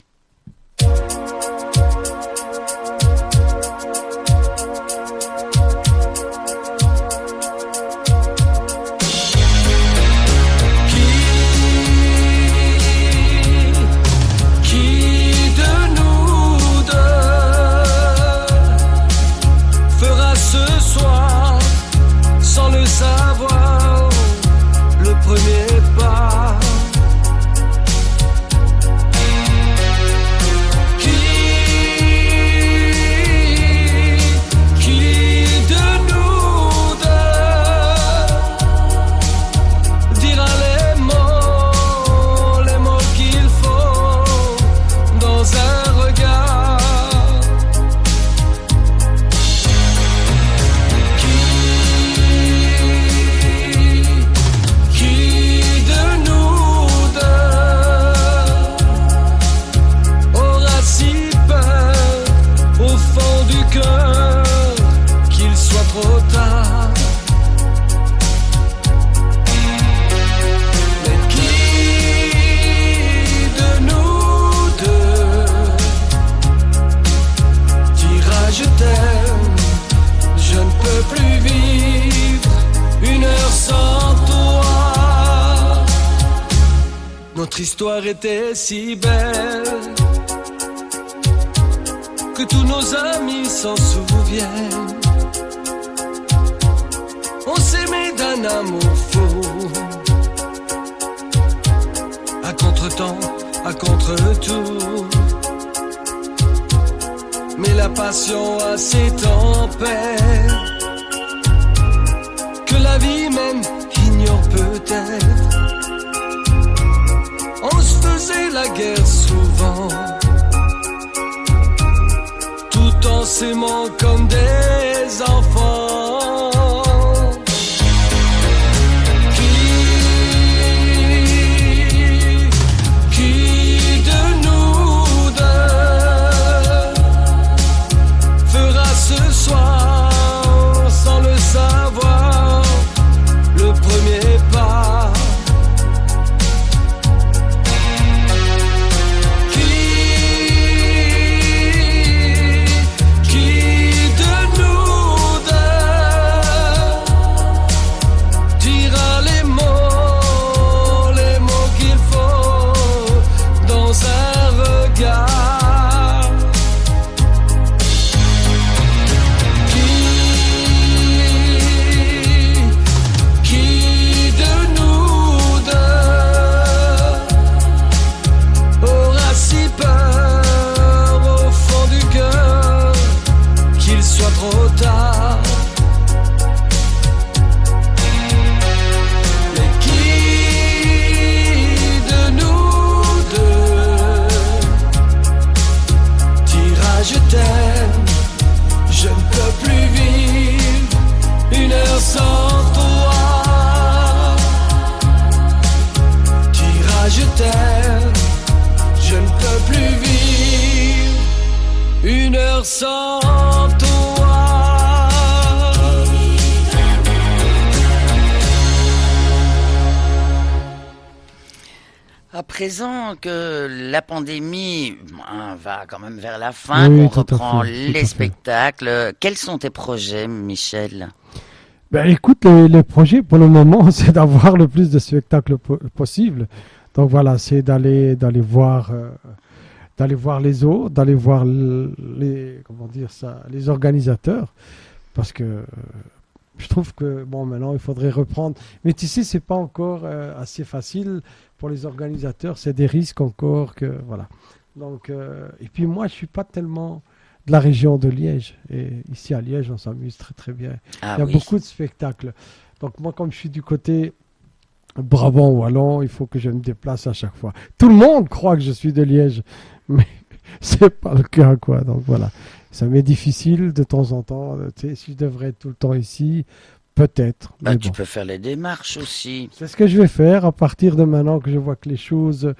Savoir le premier pas. Notre histoire était si belle que tous nos amis s'en souviennent. On s'aimait d'un amour fou, à contre-temps, à contre-tour. Mais la passion a ses tempêtes que la vie même ignore peut-être. On se faisait la guerre souvent, tout en s'aimant comme des enfants. Qui de nous deux fera ce soir, sans le savoir, le premier pas? Sans toi. À présent que la pandémie va quand même vers la fin, oui, qu'on reprend les spectacles, quels sont tes projets, Michel? Ben, écoute, les projets pour le moment, c'est d'avoir le plus de spectacles possible. Donc voilà, c'est d'aller voir les autres, d'aller voir les organisateurs, parce que je trouve que bon, maintenant il faudrait reprendre. Mais tu sais, c'est pas encore assez facile pour les organisateurs, c'est des risques encore que voilà. Donc et puis moi, je suis pas tellement de la région de Liège, et ici à Liège, on s'amuse très très bien. Il y a beaucoup de spectacles. Donc moi, comme je suis du côté Brabant wallon, il faut que je me déplace à chaque fois. Tout le monde croit que je suis de Liège, mais c'est pas le cas, quoi. Donc voilà, ça m'est difficile de temps en temps. Tu sais, si je devrais être tout le temps ici, peut-être. Bah, tu peux faire les démarches aussi. C'est ce que je vais faire à partir de maintenant que je vois que les choses.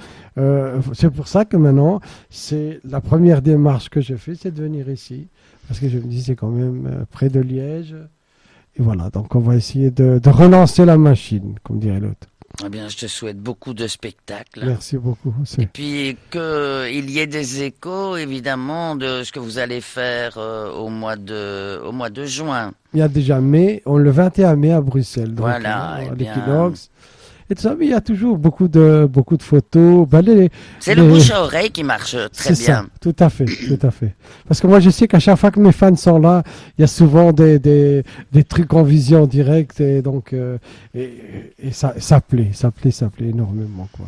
C'est pour ça que maintenant, c'est la première démarche que je fais, c'est de venir ici, parce que je me dis c'est quand même près de Liège. Et voilà, donc on va essayer de relancer la machine, comme dirait l'autre. Eh bien, je te souhaite beaucoup de spectacles. Merci beaucoup. Et puis qu'il y ait des échos, évidemment, de ce que vous allez faire au mois de juin. Il y a déjà mai, le 21 mai à Bruxelles. Donc, voilà, l'équinoxe. Et tout ça, mais il y a toujours beaucoup de photos. C'est le bouche à oreille qui marche très bien. C'est ça, tout à fait, tout à fait. Parce que moi, je sais qu'à chaque fois que mes fans sont là, il y a souvent des trucs en vision directe, et donc et ça plaît énormément, quoi.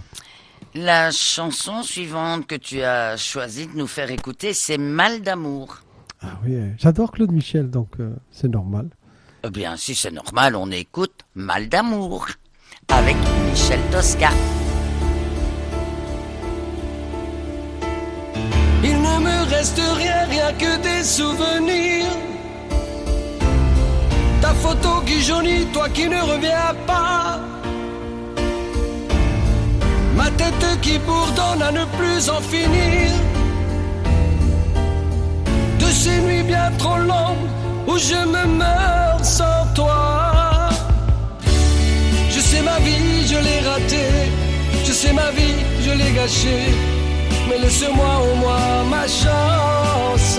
La chanson suivante que tu as choisi de nous faire écouter, c'est Mal d'amour. Ah oui, j'adore Claude Michel, donc c'est normal. Eh bien, si c'est normal, on écoute Mal d'amour avec Michel Tosca. Il ne me reste rien que des souvenirs. Ta photo qui jaunit, toi qui ne reviens pas. Ma tête qui bourdonne à ne plus en finir. De ces nuits bien trop longues où je me meurs sans toi. Je sais ma vie, je l'ai ratée. Je sais ma vie, je l'ai gâchée. Mais laisse-moi au moins ma chance.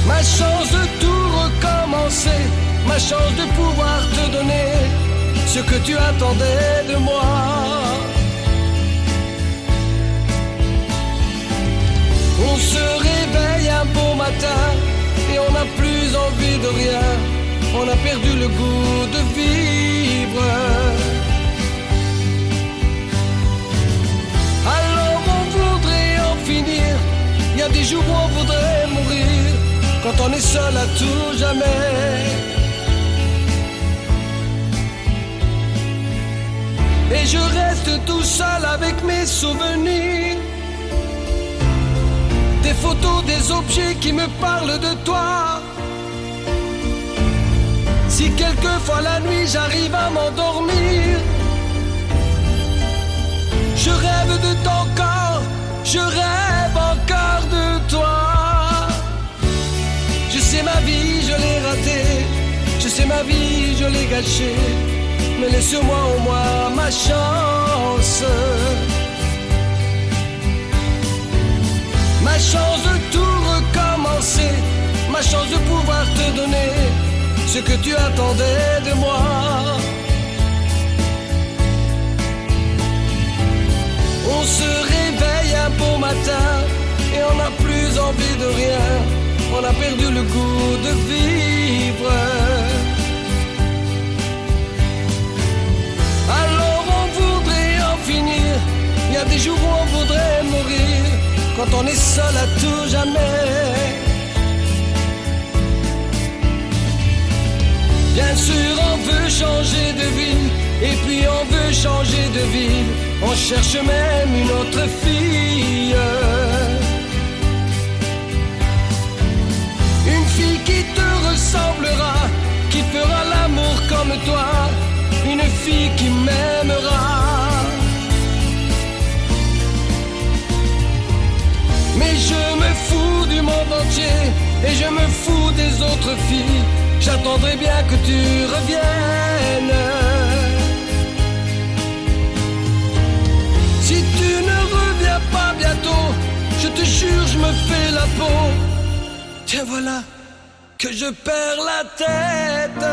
Ma chance de tout recommencer. Ma chance de pouvoir te donner ce que tu attendais de moi. On se réveille un beau matin et on n'a plus envie de rien. On a perdu le goût de vivre. Alors on voudrait en finir. Il y a des jours où on voudrait mourir, quand on est seul à tout jamais. Et je reste tout seul avec mes souvenirs, des photos, des objets qui me parlent de toi. Si quelquefois la nuit j'arrive à m'endormir, je rêve de ton corps, je rêve encore de toi. Je sais ma vie, je l'ai ratée, je sais ma vie, je l'ai gâchée, mais laisse-moi au moins ma chance. Ma chance de tout recommencer, ma chance de pouvoir te donner ce que tu attendais de moi. On se réveille un beau matin et on n'a plus envie de rien. On a perdu le goût de vivre. Alors on voudrait en finir. Il y a des jours où on voudrait mourir, quand on est seul à tout jamais. Bien sûr on veut changer de vie, et puis on veut changer de ville. On cherche même une autre fille, une fille qui te ressemblera, qui fera l'amour comme toi, une fille qui m'aimera. Mais je me fous du monde entier, et je me fous des autres filles. J'attendrai bien que tu reviennes. Si tu ne reviens pas bientôt, je te jure, je me fais la peau. Tiens, voilà que je perds la tête.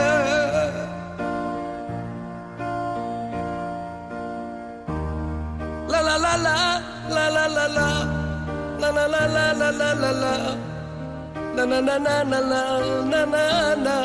La la la la, la la la la, la la la la la la la la. Na na na na na na na na.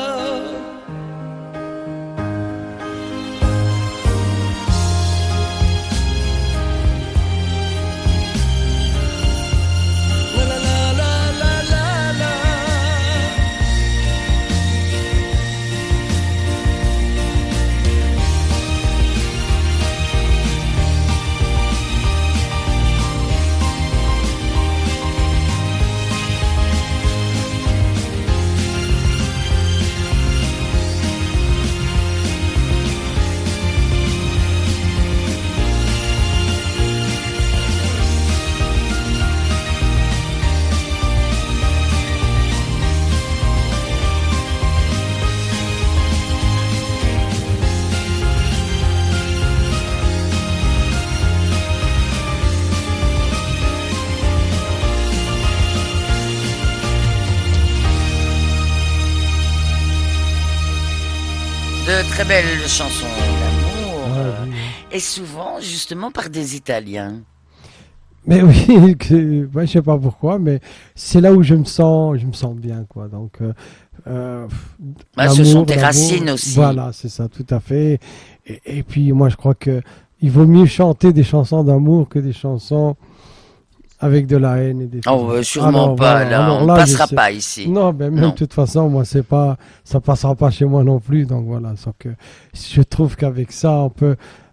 De très belles chansons d'amour, Ah, oui. et souvent justement par des Italiens. Mais oui, je sais pas pourquoi, mais c'est là où je me sens bien, quoi. Donc, Bah, ce sont tes l'amour, racines aussi. Voilà, c'est ça, tout à fait. Et puis, moi, je crois que il vaut mieux chanter des chansons d'amour que des chansons avec de la haine et des Oh, choses. sûrement Alors, pas, voilà. là, Alors on là, passera je sais- pas ici. Non, ben même Non. de toute façon, moi, c'est pas, ça passera pas chez moi non plus. Donc voilà, sauf que je trouve qu'avec ça,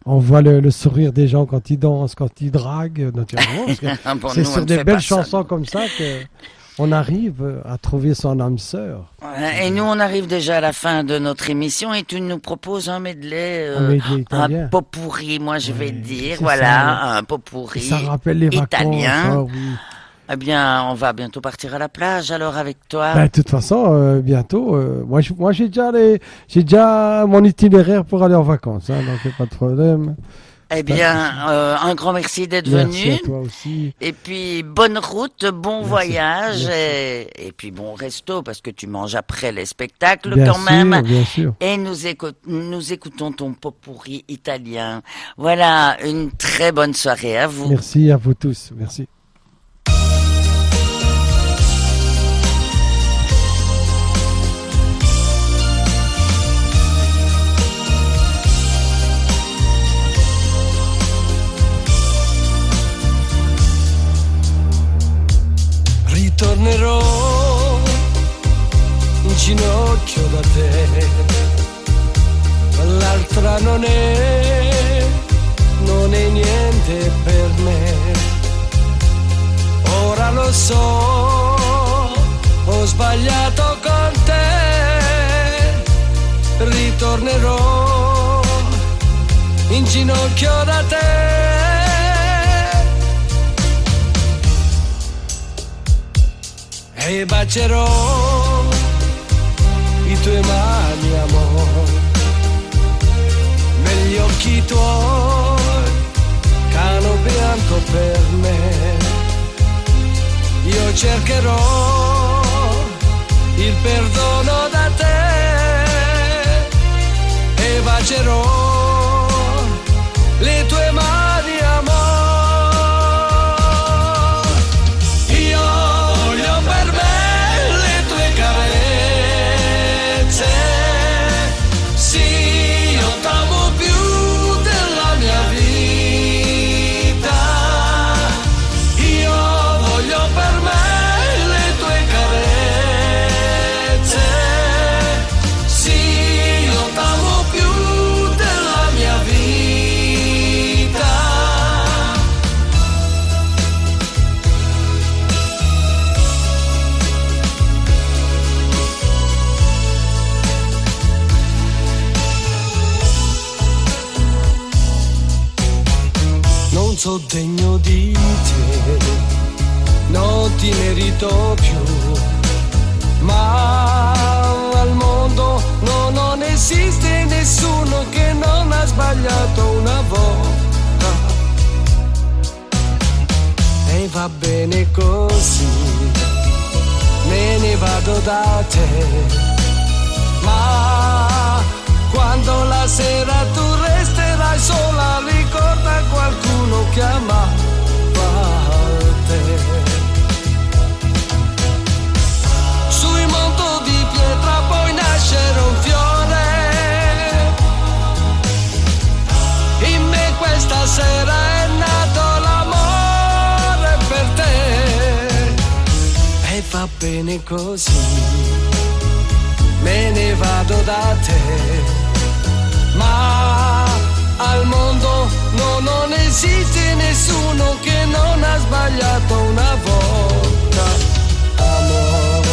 on voit le sourire des gens quand ils dansent, quand ils draguent, naturellement. parce que Pour c'est nous, on sur ne des fait belles pas ça. chansons comme ça que on arrive à trouver son âme sœur. Ouais, et nous, on arrive déjà à la fin de notre émission et tu nous proposes un medley, Un medley un italien. pot-pourri, moi je vais Ouais, dire, c'est voilà, ça, un pot-pourri Ça rappelle les vacances. italien. Ah oui. Eh bien, on va bientôt partir à la plage alors avec toi. Ben, de toute façon, bientôt, moi j'ai déjà mon itinéraire pour aller en vacances, hein, donc y a pas de problème. Eh bien, un grand merci d'être Merci venu. à toi aussi. Et puis, bonne route, bon Merci. voyage. Merci. Et puis, bon resto, parce que tu manges après les spectacles Bien quand sûr, même. bien sûr. Et nous écoutons ton pot-pourri italien. Voilà, une très bonne soirée à vous. Merci à vous tous. Merci. Ritornerò in ginocchio da te, l'altra non è niente per me. Ora lo so, ho sbagliato con te, ritornerò in ginocchio da te. E bacerò i tuoi mani, amore, negli occhi tuoi che hanno pianto per me. Io cercherò il perdono da te e bacerò le tue mani, amore. Non so degno di te, non ti merito più, ma al mondo non esiste nessuno che non ha sbagliato una volta. E va bene così, me ne vado da te, ma quando la sera tu resterai sola, ricorda qualcuno che amava te. Sui mondo di pietra poi nascerà un fiore, in me questa sera è nato l'amore per te. E va bene così, me ne vado da te, ma al mondo non esiste nessuno che non ha sbagliato una volta, amore.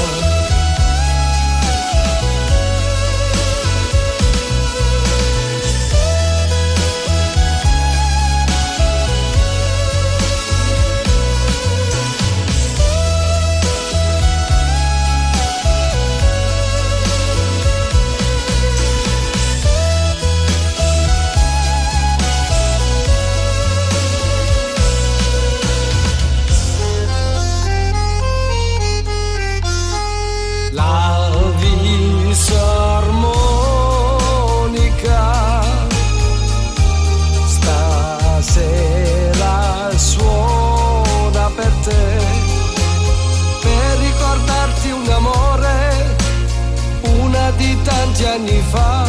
Di tanti anni fa,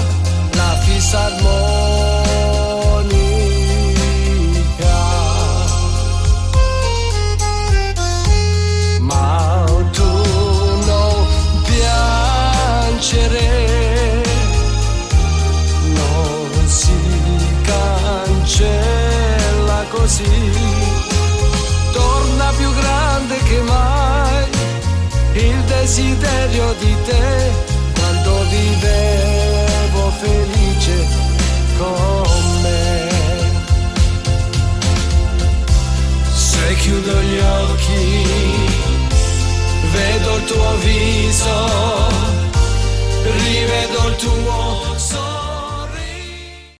la fisarmonica, ma tu non piangere, non si cancella così, torna più grande che mai il desiderio di te.